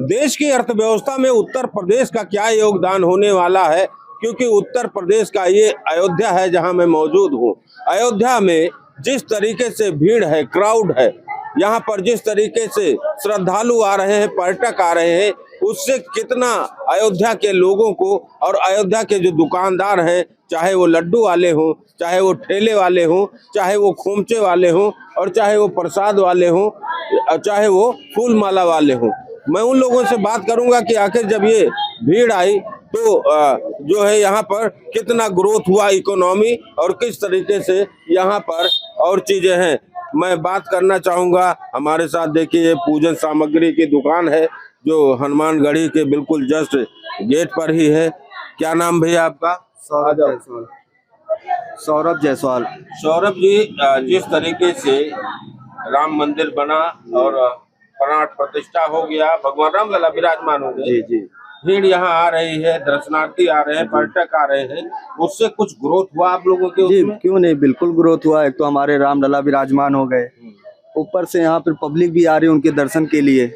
देश की अर्थव्यवस्था में उत्तर प्रदेश का क्या योगदान होने वाला है, क्योंकि उत्तर प्रदेश का ये अयोध्या है जहां मैं मौजूद हूं। अयोध्या में जिस तरीके से भीड़ है, क्राउड है, यहाँ पर जिस तरीके से श्रद्धालु आ रहे हैं, पर्यटक आ रहे हैं, उससे कितना अयोध्या के लोगों को और अयोध्या के जो दुकानदार हैं, चाहे वो लड्डू वाले हों, चाहे वो ठेले वाले हों, चाहे वो खोमचे वाले हों, और चाहे वो प्रसाद वाले हों, चाहे वो फूल माला वाले हों, मैं उन लोगों से बात करूंगा कि आखिर जब ये भीड़ आई तो जो है यहाँ पर कितना ग्रोथ हुआ इकोनॉमी, और किस तरीके से यहाँ पर और चीजें हैं। मैं बात करना चाहूंगा, हमारे साथ देखिए ये पूजन सामग्री की दुकान है जो हनुमानगढ़ी के बिल्कुल जस्ट गेट पर ही है। क्या नाम भैया आपका? सौरभ जायसवाल। सौरभ जायसवाल। सौरभ जी, जिस तरीके से राम मंदिर बना और प्राण प्रतिष्ठा हो गया, भगवान राम लला विराजमान हो गए, जी जी। भीड़ यहाँ आ रही है, दर्शनार्थी आ रहे हैं, पर्यटक आ रहे हैं, उससे कुछ ग्रोथ हुआ आप लोगों के जी उसमें? क्यों नहीं, बिल्कुल ग्रोथ हुआ। एक तो हमारे राम लला विराजमान हो गए, ऊपर से यहाँ पर पब्लिक भी आ रही है उनके दर्शन के लिए,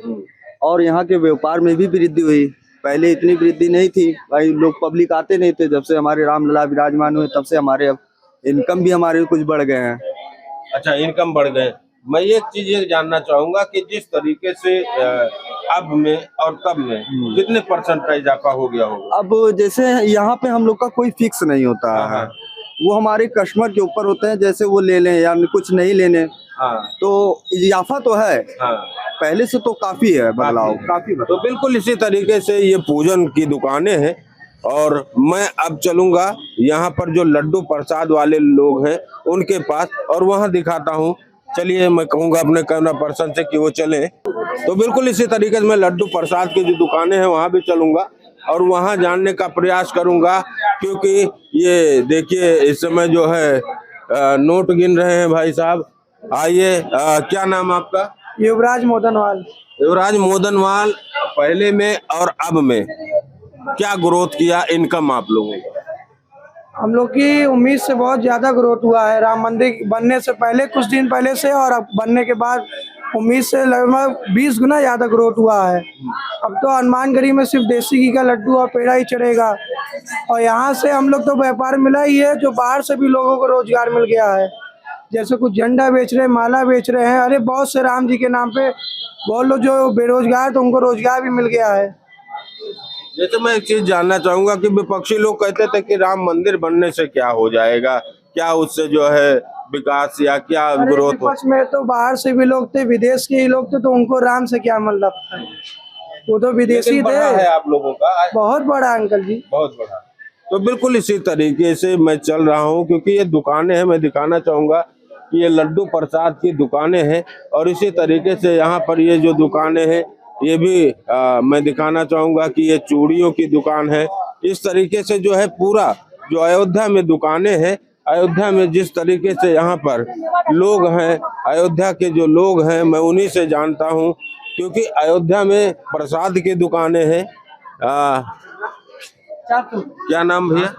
और यहाँ के व्यापार में भी वृद्धि हुई। पहले इतनी वृद्धि नहीं थी भाई, लोग पब्लिक आते नहीं थे। जब से हमारे राम लला विराजमान हुए तब से हमारे अब इनकम भी हमारे कुछ बढ़ गए हैं। अच्छा, इनकम बढ़ गए। मैं एक चीज ये जानना चाहूंगा कि जिस तरीके से अब में और तब में कितने % का इजाफा हो गया होगा? अब जैसे यहाँ पे हम लोग का कोई फिक्स नहीं होता है, हाँ। वो हमारे कस्टमर के ऊपर होते हैं, जैसे वो ले लें या कुछ नहीं लेने। हाँ। तो इजाफा तो है, हाँ। पहले से तो काफी है बदलाव, काफी तो बिल्कुल इसी तरीके से ये पूजन की दुकानें हैं, और मैं अब चलूंगा यहाँ पर जो लड्डू प्रसाद वाले लोग हैं उनके पास, और वहाँ दिखाता हूँ। चलिए, मैं कहूँगा अपने कैमरा पर्सन से कि वो चले। तो बिल्कुल इसी तरीके से मैं लड्डू प्रसाद की जो दुकानें हैं वहाँ भी चलूंगा और वहाँ जानने का प्रयास करूंगा, क्योंकि ये देखिए इस समय जो है नोट गिन रहे हैं भाई साहब। आइए, क्या नाम आपका? युवराज मोदनवाल। युवराज मोदनवाल, पहले में और अब में क्या ग्रोथ किया इनकम आप लोगों का? हम लोग की उम्मीद से बहुत ज्यादा ग्रोथ हुआ है। राम मंदिर बनने से पहले, कुछ दिन पहले से, और अब बनने के बाद उम्मीद से लगभग 20 गुना ज्यादा ग्रोथ हुआ है। अब तो हनुमानगढ़ी में सिर्फ देसी घी का लड्डू और पेड़ा ही चढ़ेगा, और यहाँ से हम लोग तो व्यापार मिला ही है, जो बाहर से भी लोगों को रोजगार मिल गया है। जैसे कुछ झंडा बेच रहे हैं, माला बेच रहे हैं, अरे बहुत से राम जी के नाम पे बहुत लोग जो बेरोजगार तो उनको रोजगार भी मिल गया है। जैसे मैं एक चीज जानना चाहूंगा कि विपक्षी लोग कहते थे कि राम मंदिर बनने से क्या हो जाएगा, क्या उससे जो है विकास या क्या ग्रोथ हो? विपक्ष में तो बाहर से भी लोग थे, विदेश के ही लोग थे, तो उनको राम से क्या मतलब था, वो तो विदेशी थे। है आप लोगों का बहुत बड़ा अंकल जी, बहुत बड़ा। तो बिल्कुल इसी तरीके से मैं चल रहा हूँ, क्योंकि ये दुकानें हैं, मैं दिखाना चाहूंगा कि ये लड्डू प्रसाद की दुकानें हैं, और इसी तरीके से यहाँ पर ये जो दुकानें हैं ये भी मैं दिखाना चाहूंगा कि ये चूड़ियों की दुकान है। इस तरीके से जो है पूरा जो अयोध्या में दुकानें हैं, अयोध्या में जिस तरीके से यहाँ पर लोग हैं, अयोध्या के जो लोग हैं मैं उन्हीं से जानता हूँ, क्योंकि अयोध्या में प्रसाद की दुकानें हैं। क्या नाम भैया?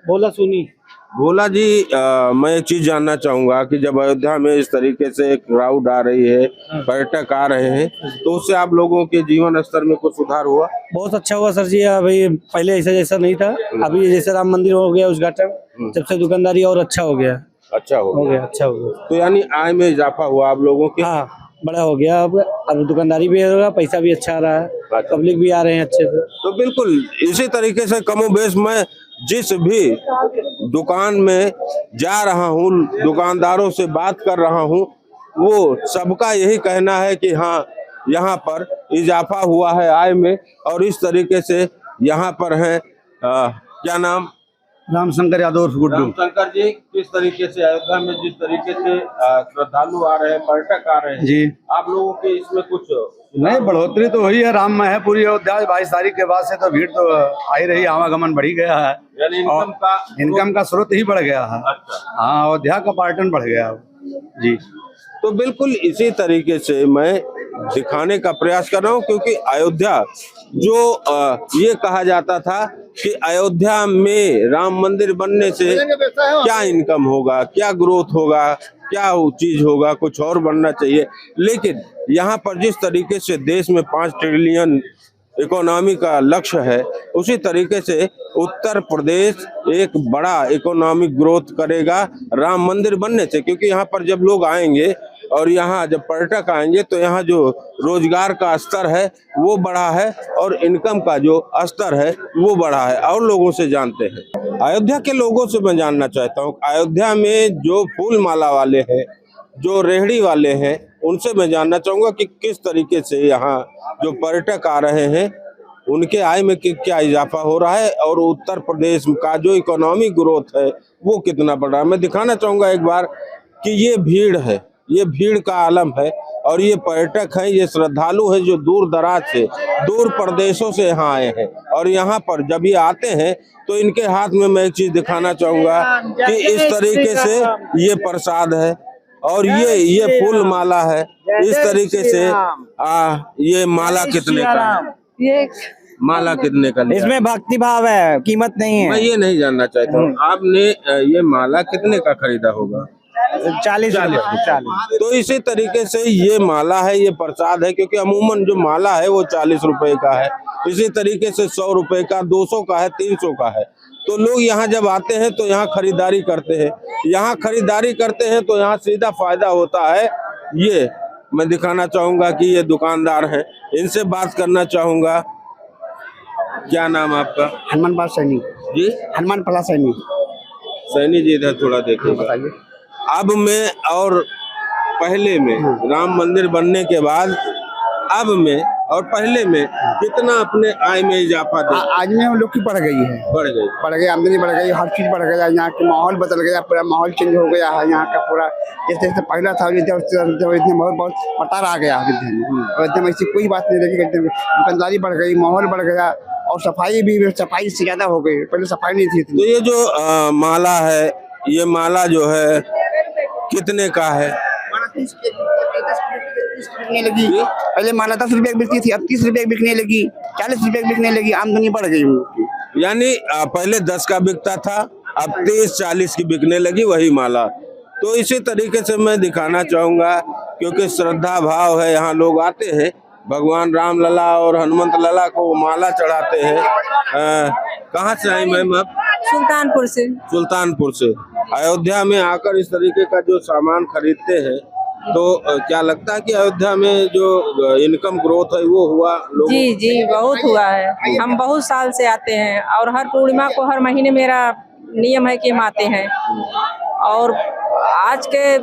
बोला सुनी। भोला जी, मैं एक चीज जानना चाहूंगा कि जब अयोध्या में इस तरीके से क्राउड आ रही है, पर्यटक आ रहे हैं, तो उससे आप लोगों के जीवन स्तर में कुछ सुधार हुआ? बहुत अच्छा हुआ सर जी। अभी पहले ऐसा जैसा नहीं था, अभी जैसे राम मंदिर हो गया उद्घाटन, जब से दुकानदारी और अच्छा हो गया। अच्छा हो गया। अच्छा हो गया। तो यानी आय में इजाफा हुआ आप लोगों के? हाँ, बड़ा हो गया। अब दुकानदारी भी हो रहा, पैसा भी अच्छा आ रहा है, पब्लिक भी आ रहे हैं अच्छे से। तो बिल्कुल इसी तरीके से कमोबेश मैं जिस भी दुकान में जा रहा हूँ, दुकानदारों से बात कर रहा हूँ, वो सबका यही कहना है कि हाँ, यहाँ पर इजाफा हुआ है आय में, और इस तरीके से यहाँ पर है क्या नाम? रामशंकर यादव गुड्डू। रामशंकर जी, किस तरीके से अयोध्या में जिस तरीके से श्रद्धालु आ रहे हैं, पर्यटक आ रहे हैं जी, आप लोगों के इसमें कुछ नहीं बढ़ोतरी तो हुई है। राम में है पूरी अयोध्या, 22 तारीख के बाद से तो भीड़ तो आ ही रही, आवागमन बढ़ ही गया है, यानी इनकम का स्रोत ही बढ़ गया है। अच्छा। हाँ, अयोध्या का पर्यटन बढ़ गया जी। तो बिल्कुल इसी तरीके से मैं दिखाने का प्रयास कर रहा हूँ, क्योंकि अयोध्या जो ये कहा जाता था कि अयोध्या में राम मंदिर बनने से क्या इनकम होगा, क्या ग्रोथ होगा, क्या चीज होगा, कुछ और बनना चाहिए। लेकिन यहाँ पर जिस तरीके से देश में 5 ट्रिलियन इकोनॉमी का लक्ष्य है, उसी तरीके से उत्तर प्रदेश एक बड़ा इकोनॉमिक ग्रोथ करेगा राम मंदिर बनने से। क्योंकि यहाँ पर जब लोग आएंगे और यहाँ जब पर्यटक आएंगे तो यहाँ जो रोजगार का स्तर है वो बढ़ा है और इनकम का जो स्तर है वो बढ़ा है और लोगों से जानते हैं। अयोध्या के लोगों से मैं जानना चाहता हूँ, अयोध्या में जो फूल माला वाले हैं, जो रेहड़ी वाले हैं, उनसे मैं जानना चाहूंगा कि किस तरीके से यहाँ जो पर्यटक आ रहे हैं उनके आय में क्या इजाफा हो रहा है और उत्तर प्रदेश का जो इकोनॉमी ग्रोथ है वो कितना बढ़ रहा है। मैं दिखाना चाहूंगा एक बार कि ये भीड़ है, ये भीड़ का आलम है और ये पर्यटक है, ये श्रद्धालु है जो दूर दराज से, दूर प्रदेशों से यहाँ आए हैं। और यहाँ पर जब ये आते हैं तो इनके हाथ में मैं एक चीज दिखाना चाहूंगा कि इस तरीके से ये प्रसाद है और ये फूल माला है। इस तरीके से ये माला कितने का है? ये माला कितने का लिया? इसमें भक्ति भाव है, कीमत नहीं मैं है। ये नहीं जानना चाहता हूँ, आपने ये माला कितने का खरीदा होगा? 40। तो इसी तरीके से ये माला है, ये प्रसाद है, क्योंकि अमूमन जो माला है वो 40 रुपए का है। इसी तरीके से 100 रुपए का, 200 का है, 300 का है। तो लोग यहाँ जब आते हैं तो यहाँ खरीदारी करते हैं, यहाँ खरीदारी करते हैं तो यहाँ सीधा फायदा होता है। ये मैं दिखाना चाहूंगा कि ये दुकानदार हैं, इनसे बात करना चाहूंगा। क्या नाम आपका? हनुमान पाल सैनी जी, हनुमान पला सैनी। सैनी जी इधर थोड़ा देखिएगा। बताइए। अब में और पहले में, राम मंदिर बनने के बाद अब में और पहले में कितना अपने आय में इजाफा आज में हम लोग की बढ़ गई है, बढ़ गई? आमदनी बढ़ गई, हर चीज बढ़ गया। यहाँ के माहौल बदल गया, पूरा माहौल चेंज हो गया है यहाँ का पूरा। जैसे जैसे पहला था इतने बहुत पतार आ गया अयोध्या में। अयोध्या में ऐसी कोई बात नहीं रही, एकदम दुकानदारी बढ़ गई, माहौल बढ़ गया और सफाई से ज्यादा हो गई। पहले सफाई नहीं थी इतनी। तो ये जो माला है, ये माला जो है कितने का है? बिकने लगी। पहले माला 10 रुपए बिकती थी, अब 30 रुपए बिकने लगी, 40 रुपए बिकने लगी। आमदनी बढ़ गई उनकी। यानी पहले 10 का बिकता था, अब 30-40 की बिकने लगी वही माला। तो इसी तरीके से मैं दिखाना चाहूंगा, क्योंकि श्रद्धा भाव है, यहाँ लोग आते हैं, भगवान राम लला और हनुमंत लला को माला चढ़ाते हैं। कहाँ से आई मैम आप? सुल्तानपुर से। सुल्तानपुर से। अयोध्या में आकर इस तरीके का जो सामान खरीदते हैं तो क्या लगता है कि अयोध्या में जो इनकम ग्रोथ है वो हुआ लोगों? जी जी, बहुत हुआ है। हम बहुत साल से आते हैं और हर पूर्णिमा को हर महीने मेरा नियम है कि हम आते हैं। और आज के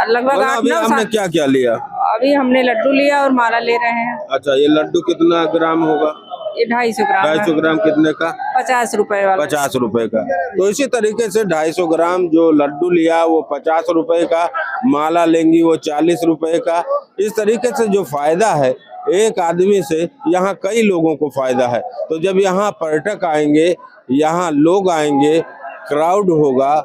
लगभग 8-9 आपने साल। क्या क्या लिया? अभी हमने लड्डू लिया और माला ले रहे हैं। अच्छा, ये लड्डू कितना ग्राम होगा? ये 250 ग्राम है। 250 ग्राम कितने का? 50 रुपए वाला। 50 रुपए का। तो इसी तरीके से 250 ग्राम जो लड्डू लिया वो 50 रुपए का, माला लेंगी वो 40 रुपए का। इस तरीके से जो फायदा है एक आदमी से, यहाँ कई लोगों को फायदा है। तो जब यहाँ पर्यटक आएंगे, यहाँ लोग आएंगे, क्राउड होगा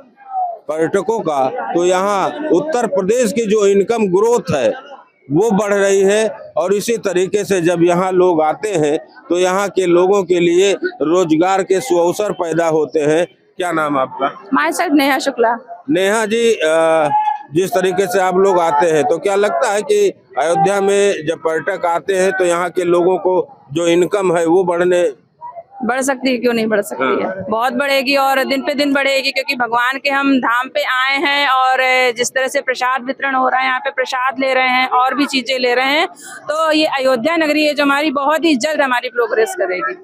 पर्यटकों का, तो यहाँ उत्तर प्रदेश की जो इनकम ग्रोथ है वो बढ़ रही है। और इसी तरीके से जब यहाँ लोग आते हैं तो यहाँ के लोगों के लिए रोजगार के सुअवसर पैदा होते हैं। क्या नाम आपका? Myself Neha Shukla. नेहा जी, जिस तरीके से आप लोग आते हैं तो क्या लगता है कि अयोध्या में जब पर्यटक आते हैं तो यहाँ के लोगों को जो इनकम है वो बढ़ सकती है, क्यों नहीं बढ़ सकती है? बहुत बढ़ेगी और दिन पे दिन बढ़ेगी, क्योंकि भगवान के हम धाम पे आए हैं और जिस तरह से प्रसाद वितरण हो रहा है, यहाँ पे प्रसाद ले रहे हैं और भी चीजें ले रहे हैं। तो ये अयोध्या नगरी है जो हमारी बहुत ही जल्द हमारी प्रोग्रेस करेगी,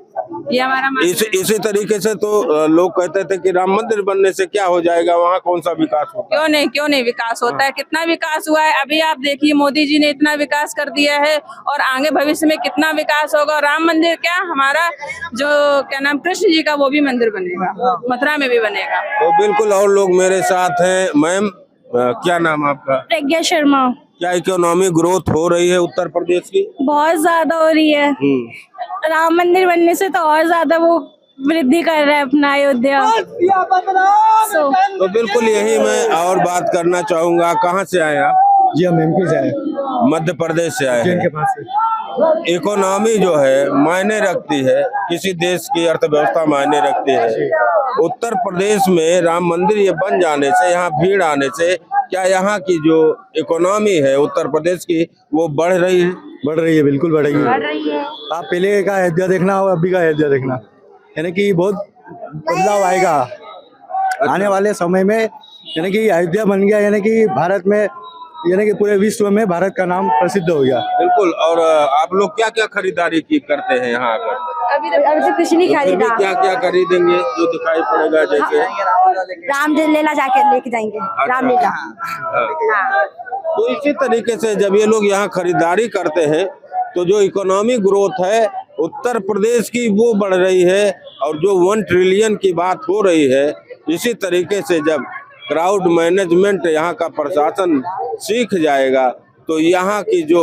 ये हमारा इसी तरीके से तो लोग कहते थे कि राम मंदिर बनने से क्या हो जाएगा, वहाँ कौन सा विकास होगा? क्यों नहीं विकास होता है। कितना विकास हुआ है अभी आप देखिए, मोदी जी ने इतना विकास कर दिया है और आगे भविष्य में कितना विकास होगा। राम मंदिर क्या, हमारा जो क्या नाम कृष्ण जी का वो भी मंदिर बनेगा, मथुरा में भी बनेगा। तो बिल्कुल, और लोग मेरे साथ हैं। मैम, क्या नाम आपका? प्रज्ञा शर्मा। क्या इकोनॉमी ग्रोथ हो रही है उत्तर प्रदेश की? बहुत ज्यादा हो रही है। राम मंदिर बनने से तो और ज्यादा वो वृद्धि कर रहा है अपना अयोध्या। तो बिल्कुल यही मैं और बात करना चाहूंगा। कहाँ से आए आप? जी, हम एमपी से आए, मध्य प्रदेश से आए हैं। पास से। इकोनॉमी जो है मायने रखती है, किसी देश की अर्थव्यवस्था मायने रखती है। उत्तर प्रदेश में राम मंदिर ये बन जाने से, यहाँ भीड़ आने से क्या यहाँ की जो इकोनॉमी है उत्तर प्रदेश की वो बढ़ रही है? बढ़ रही है, बिल्कुल बढ़ रही है। बढ़ रही है। आप पहले का अयोध्या देखना और अभी का अयोध्या देखना, यानी कि बहुत बदलाव आएगा आने वाले समय में। यानी कि अयोध्या बन गया, यानी कि भारत में, यानी कि पूरे विश्व में भारत का नाम प्रसिद्ध हो गया। बिल्कुल। और आप लोग क्या क्या खरीदारी की करते हैं यहाँ आकर? अभी तो कुछ नहीं तो फिर भी खरीदा। क्या क्या खरीदेंगे जो दिखाई पड़ेगा? जैसे रामलीला जाके लेके जाएंगे, रामलीला। हाँ। तो इसी तरीके से जब ये लोग यहाँ खरीदारी करते हैं तो जो इकोनॉमिक ग्रोथ है उत्तर प्रदेश की वो बढ़ रही है, और जो 1 ट्रिलियन की बात हो रही है, इसी तरीके से जब क्राउड मैनेजमेंट यहाँ का प्रशासन सीख जाएगा तो यहाँ की जो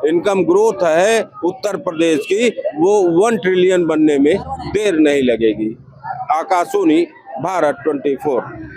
इनकम ग्रोथ है उत्तर प्रदेश की वो 1 ट्रिलियन बनने में देर नहीं लगेगी। आकाशवाणी भारत 24।